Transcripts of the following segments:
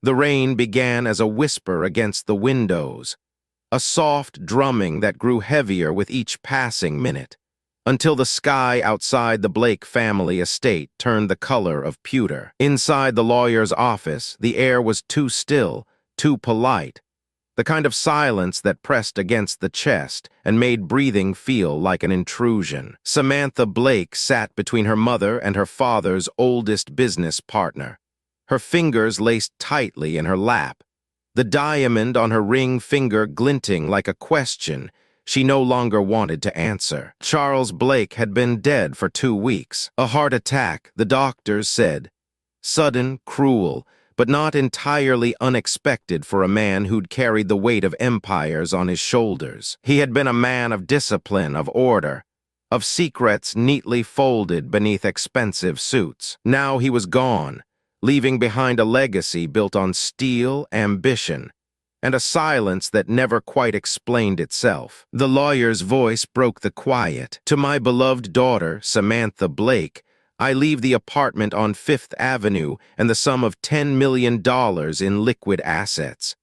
The rain began as a whisper against the windows, a soft drumming that grew heavier with each passing minute, until the sky outside the Blake family estate turned the color of pewter. Inside the lawyer's office, the air was too still, too polite, the kind of silence that pressed against the chest and made breathing feel like an intrusion. Samantha Blake sat between her mother and her father's oldest business partner, her fingers laced tightly in her lap, the diamond on her ring finger glinting like a question she no longer wanted to answer. Charles Blake had been dead for 2 weeks. A heart attack, the doctors said. Sudden, cruel, but not entirely unexpected for a man who'd carried the weight of empires on his shoulders. He had been a man of discipline, of order, of secrets neatly folded beneath expensive suits. Now he was gone, leaving behind a legacy built on steel, ambition, and a silence that never quite explained itself. The lawyer's voice broke the quiet. To my beloved daughter, Samantha Blake, I leave the apartment on Fifth Avenue and the sum of $10 million in liquid assets.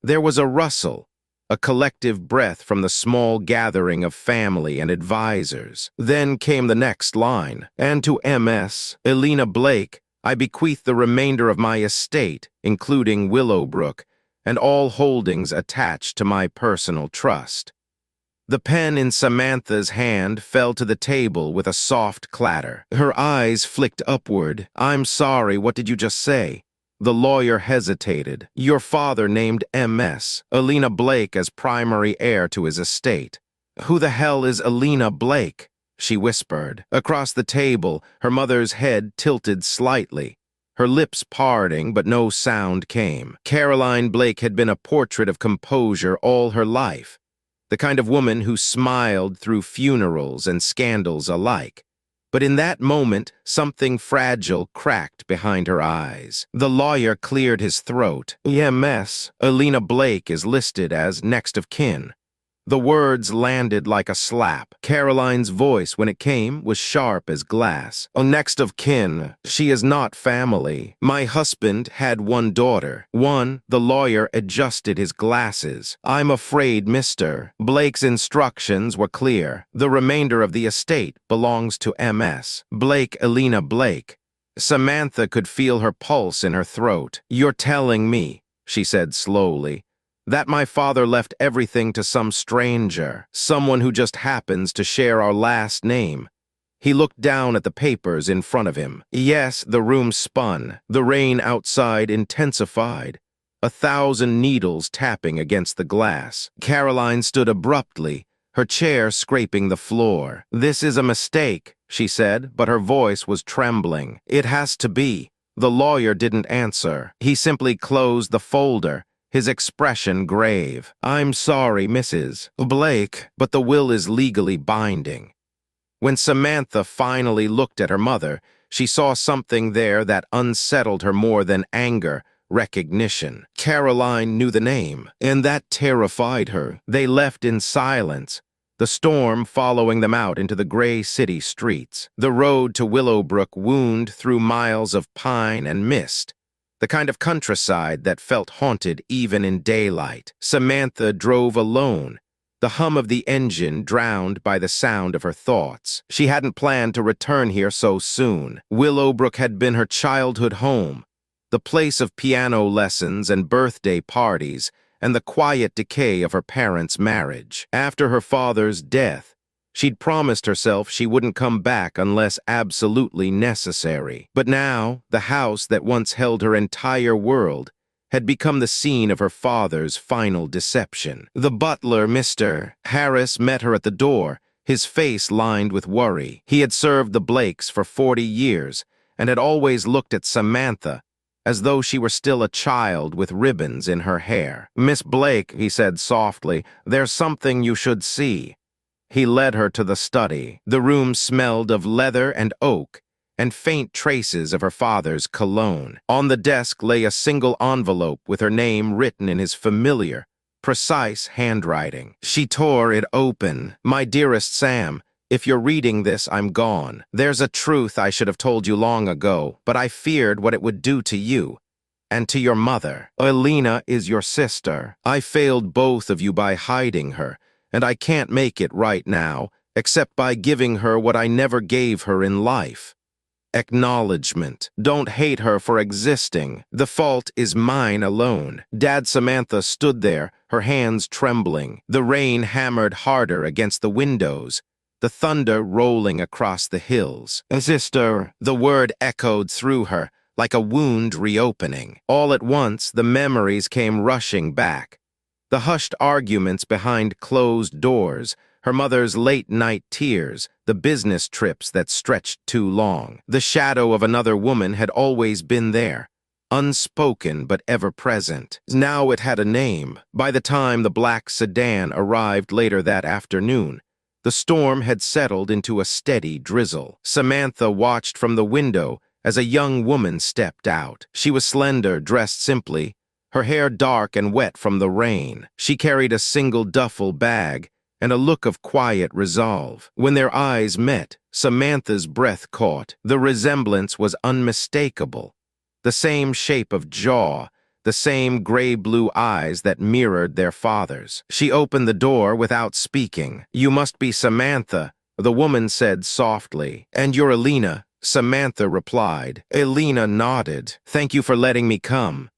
There was a rustle, a collective breath from the small gathering of family and advisors. Then came the next line. And to MS, Elena Blake, I bequeath the remainder of my estate, including Willowbrook, and all holdings attached to my personal trust. The pen in Samantha's hand fell to the table with a soft clatter. Her eyes flicked upward. I'm sorry, what did you just say? The lawyer hesitated. Your father named MS, Elena Blake, as primary heir to his estate. Who the hell is Elena Blake? She whispered. Across the table, her mother's head tilted slightly, her lips parting, but no sound came. Caroline Blake had been a portrait of composure all her life, the kind of woman who smiled through funerals and scandals alike. But in that moment, something fragile cracked behind her eyes. The lawyer cleared his throat. MS, Elena Blake is listed as next of kin. The words landed like a slap. Caroline's voice, when it came, was sharp as glass. Oh, next of kin. She is not family. My husband had one daughter. One, the lawyer adjusted his glasses. I'm afraid, Mr. Blake's instructions were clear. The remainder of the estate belongs to MS. Blake, Elena Blake. Samantha could feel her pulse in her throat. You're telling me, she said slowly, that my father left everything to some stranger, someone who just happens to share our last name. He looked down at the papers in front of him. Yes, the room spun. The rain outside intensified, 1,000 needles tapping against the glass. Caroline stood abruptly, her chair scraping the floor. This is a mistake, she said, but her voice was trembling. It has to be. The lawyer didn't answer. He simply closed the folder, his expression grave. I'm sorry, Mrs. Blake, but the will is legally binding. When Samantha finally looked at her mother, she saw something there that unsettled her more than anger, recognition. Caroline knew the name, and that terrified her. They left in silence, the storm following them out into the gray city streets. The road to Willowbrook wound through miles of pine and mist, the kind of countryside that felt haunted even in daylight. Samantha drove alone, the hum of the engine drowned by the sound of her thoughts. She hadn't planned to return here so soon. Willowbrook had been her childhood home, the place of piano lessons and birthday parties, and the quiet decay of her parents' marriage. After her father's death, she'd promised herself she wouldn't come back unless absolutely necessary. But now, the house that once held her entire world had become the scene of her father's final deception. The butler, Mr. Harris, met her at the door, his face lined with worry. He had served the Blakes for 40 years and had always looked at Samantha as though she were still a child with ribbons in her hair. Miss Blake, he said softly, there's something you should see. He led her to the study. The room smelled of leather and oak, and faint traces of her father's cologne. On the desk lay a single envelope with her name written in his familiar, precise handwriting. She tore it open. My dearest Sam, if you're reading this, I'm gone. There's a truth I should have told you long ago, but I feared what it would do to you. and to your mother. Elena is your sister. I failed both of you by hiding her, and I can't make it right now, except by giving her what I never gave her in life. Acknowledgement. Don't hate her for existing. The fault is mine alone. Dad Samantha stood there, her hands trembling. The rain hammered harder against the windows, the thunder rolling across the hills. Sister, the word echoed through her, like a wound reopening. All at once, the memories came rushing back. The hushed arguments behind closed doors, her mother's late-night tears, the business trips that stretched too long. The shadow of another woman had always been there, unspoken but ever present. Now it had a name. By the time the black sedan arrived later that afternoon, the storm had settled into a steady drizzle. Samantha watched from the window as a young woman stepped out. She was slender, dressed simply, her hair dark and wet from the rain. She carried a single duffel bag and a look of quiet resolve. When their eyes met, Samantha's breath caught. The resemblance was unmistakable. The same shape of jaw, the same gray-blue eyes that mirrored their father's. She opened the door without speaking. "You must be Samantha," the woman said softly. "And you're Elena," Samantha replied. Elena nodded. "Thank you for letting me come."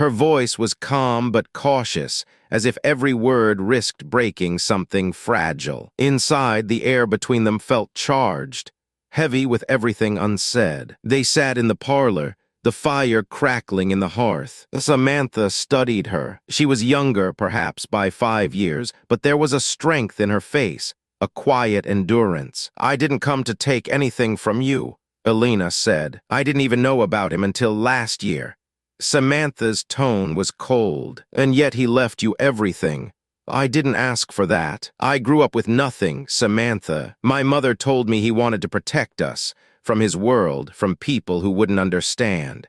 Her voice was calm but cautious, as if every word risked breaking something fragile. Inside, the air between them felt charged, heavy with everything unsaid. They sat in the parlor, the fire crackling in the hearth. Samantha studied her. She was younger, perhaps, by 5 years, but there was a strength in her face, a quiet endurance. "I didn't come to take anything from you," Elena said. "I didn't even know about him until last year." Samantha's tone was cold. "And yet he left you everything." "I didn't ask for that. I grew up with nothing, Samantha. My mother told me he wanted to protect us, from his world, from people who wouldn't understand."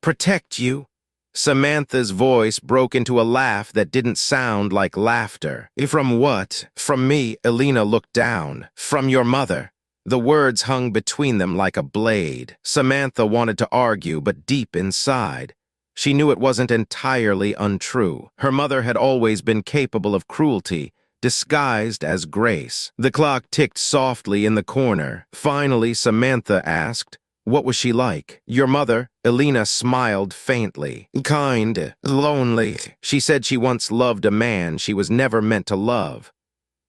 "Protect you?" Samantha's voice broke into a laugh that didn't sound like laughter. "From what?" "From me," Elena looked down. "From your mother." The words hung between them like a blade. Samantha wanted to argue, but deep inside, she knew it wasn't entirely untrue. Her mother had always been capable of cruelty, disguised as grace. The clock ticked softly in the corner. Finally, Samantha asked, "What was she like?" "Your mother?" Elena smiled faintly. "Kind, lonely. She said she once loved a man she was never meant to love."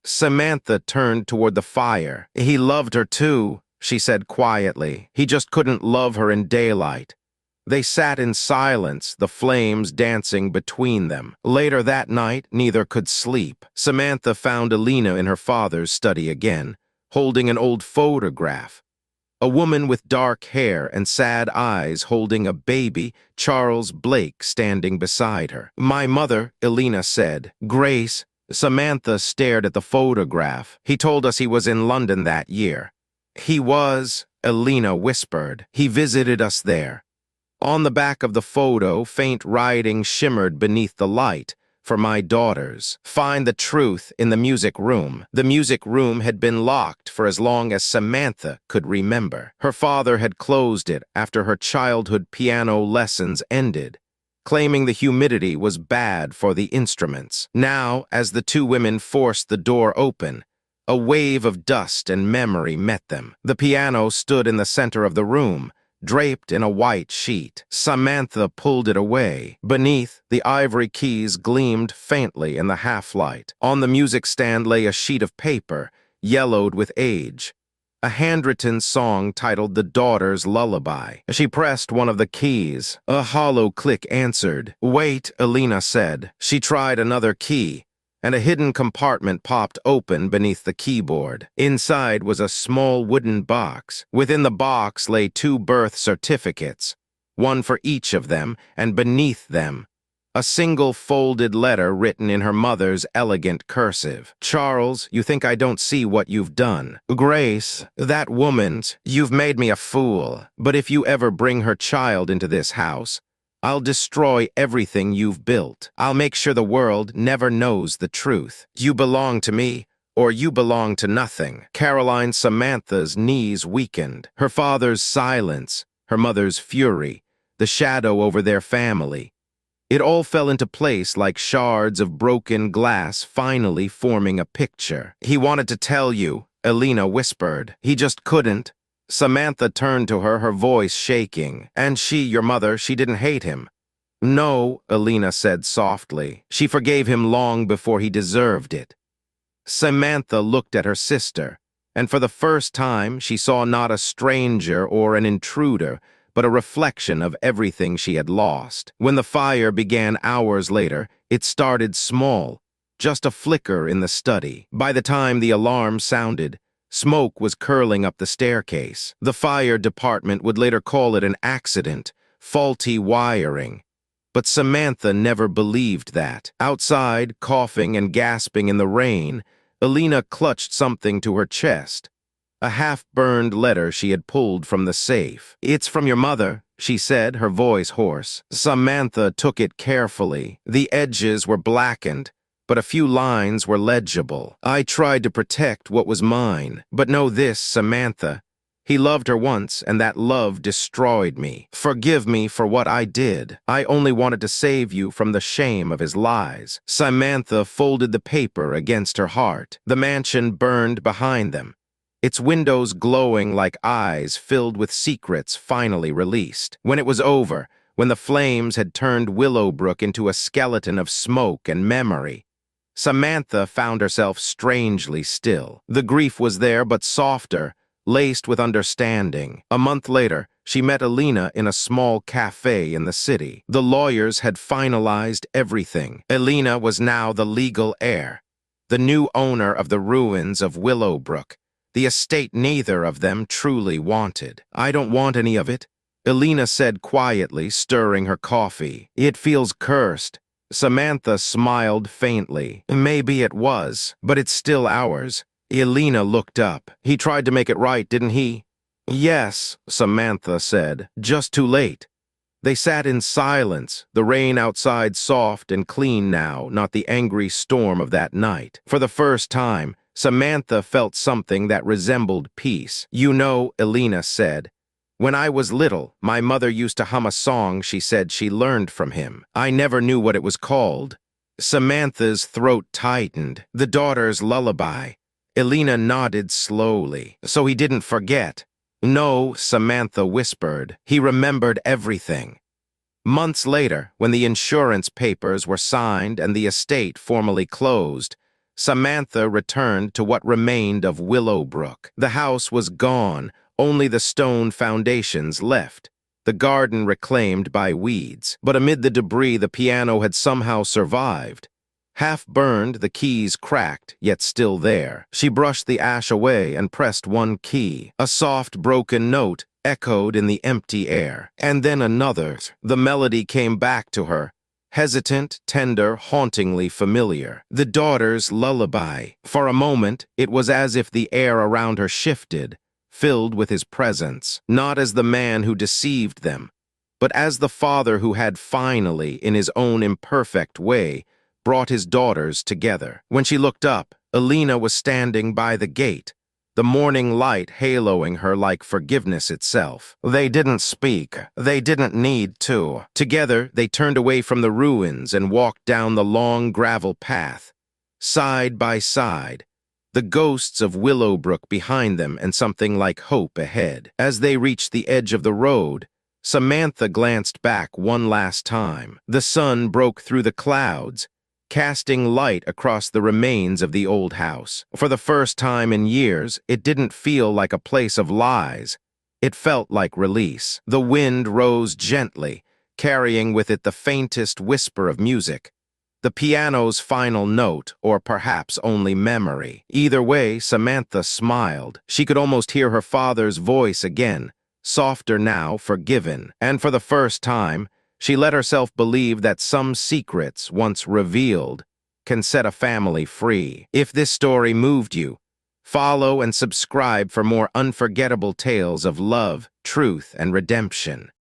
Samantha turned toward the fire. "He loved her too," she said quietly. "He just couldn't love her in daylight." They sat in silence, the flames dancing between them. Later that night, neither could sleep. Samantha found Elena in her father's study again, holding an old photograph. A woman with dark hair and sad eyes holding a baby, Charles Blake, standing beside her. "My mother," Elena said. "Grace." Samantha stared at the photograph. "He told us he was in London that year." "He was," Elena whispered. "He visited us there." On the back of the photo, faint writing shimmered beneath the light. "For my daughters. Find the truth in the music room." The music room had been locked for as long as Samantha could remember. Her father had closed it after her childhood piano lessons ended, claiming the humidity was bad for the instruments. Now, as the two women forced the door open, a wave of dust and memory met them. The piano stood in the center of the room, draped in a white sheet. Samantha pulled it away. Beneath, the ivory keys gleamed faintly in the half-light. On the music stand lay a sheet of paper, yellowed with age, a handwritten song titled The Daughter's Lullaby. She pressed one of the keys. A hollow click answered. "Wait," Elena said. She tried another key, and a hidden compartment popped open beneath the keyboard. Inside was a small wooden box. Within the box lay 2 birth certificates, one for each of them, and beneath them, a single folded letter written in her mother's elegant cursive. "Charles, you think I don't see what you've done. Grace, that woman's, you've made me a fool. But if you ever bring her child into this house, I'll destroy everything you've built. I'll make sure the world never knows the truth. You belong to me, or you belong to nothing." Caroline Samantha's knees weakened. Her father's silence, her mother's fury, the shadow over their family. It all fell into place like shards of broken glass finally forming a picture. "He wanted to tell you," Elena whispered. "He just couldn't." Samantha turned to her, her voice shaking. "And she, your mother, she didn't hate him." "No," Elena said softly. "She forgave him long before he deserved it." Samantha looked at her sister, and for the first time she saw not a stranger or an intruder, but a reflection of everything she had lost. When the fire began hours later, it started small, just a flicker in the study. By the time the alarm sounded, smoke was curling up the staircase. The fire department would later call it an accident, faulty wiring. But Samantha never believed that. Outside, coughing and gasping in the rain, Elena clutched something to her chest. A half-burned letter she had pulled from the safe. "It's from your mother," she said, her voice hoarse. Samantha took it carefully. The edges were blackened, but a few lines were legible. "I tried to protect what was mine, but know this, Samantha. He loved her once, and that love destroyed me. Forgive me for what I did. I only wanted to save you from the shame of his lies." Samantha folded the paper against her heart. The mansion burned behind them, its windows glowing like eyes filled with secrets finally released. When it was over, when the flames had turned Willowbrook into a skeleton of smoke and memory, Samantha found herself strangely still. The grief was there, but softer, laced with understanding. A month later, she met Elena in a small cafe in the city. The lawyers had finalized everything. Elena was now the legal heir, the new owner of the ruins of Willowbrook, the estate neither of them truly wanted. "I don't want any of it," Elena said quietly, stirring her coffee. "It feels cursed." Samantha smiled faintly. "Maybe it was, but it's still ours." Elena looked up. "He tried to make it right, didn't he?" "Yes," Samantha said. "Just too late." They sat in silence, the rain outside soft and clean now, not the angry storm of that night. For the first time, Samantha felt something that resembled peace. "You know," Elena said, "when I was little, my mother used to hum a song she said she learned from him. I never knew what it was called." Samantha's throat tightened. "The Daughter's Lullaby." Elena nodded slowly. "So he didn't forget?" "No," Samantha whispered. "He remembered everything." Months later, when the insurance papers were signed and the estate formally closed, Samantha returned to what remained of Willowbrook. The house was gone, only the stone foundations left, the garden reclaimed by weeds. But amid the debris, the piano had somehow survived. Half-burned, the keys cracked, yet still there. She brushed the ash away and pressed one key. A soft, broken note echoed in the empty air. And then another. The melody came back to her, hesitant, tender, hauntingly familiar. The Daughter's Lullaby. For a moment, it was as if the air around her shifted, filled with his presence, not as the man who deceived them, but as the father who had finally, in his own imperfect way, brought his daughters together. When she looked up, Elena was standing by the gate, the morning light haloing her like forgiveness itself. They didn't speak. They didn't need to. Together, they turned away from the ruins and walked down the long gravel path, side by side, the ghosts of Willowbrook behind them and something like hope ahead. As they reached the edge of the road, Samantha glanced back one last time. The sun broke through the clouds, casting light across the remains of the old house. For the first time in years, it didn't feel like a place of lies. It felt like release. The wind rose gently, carrying with it the faintest whisper of music, the piano's final note, or perhaps only memory. Either way, Samantha smiled. She could almost hear her father's voice again, softer now, forgiven. And for the first time, she let herself believe that some secrets, once revealed, can set a family free. If this story moved you, follow and subscribe for more unforgettable tales of love, truth, and redemption.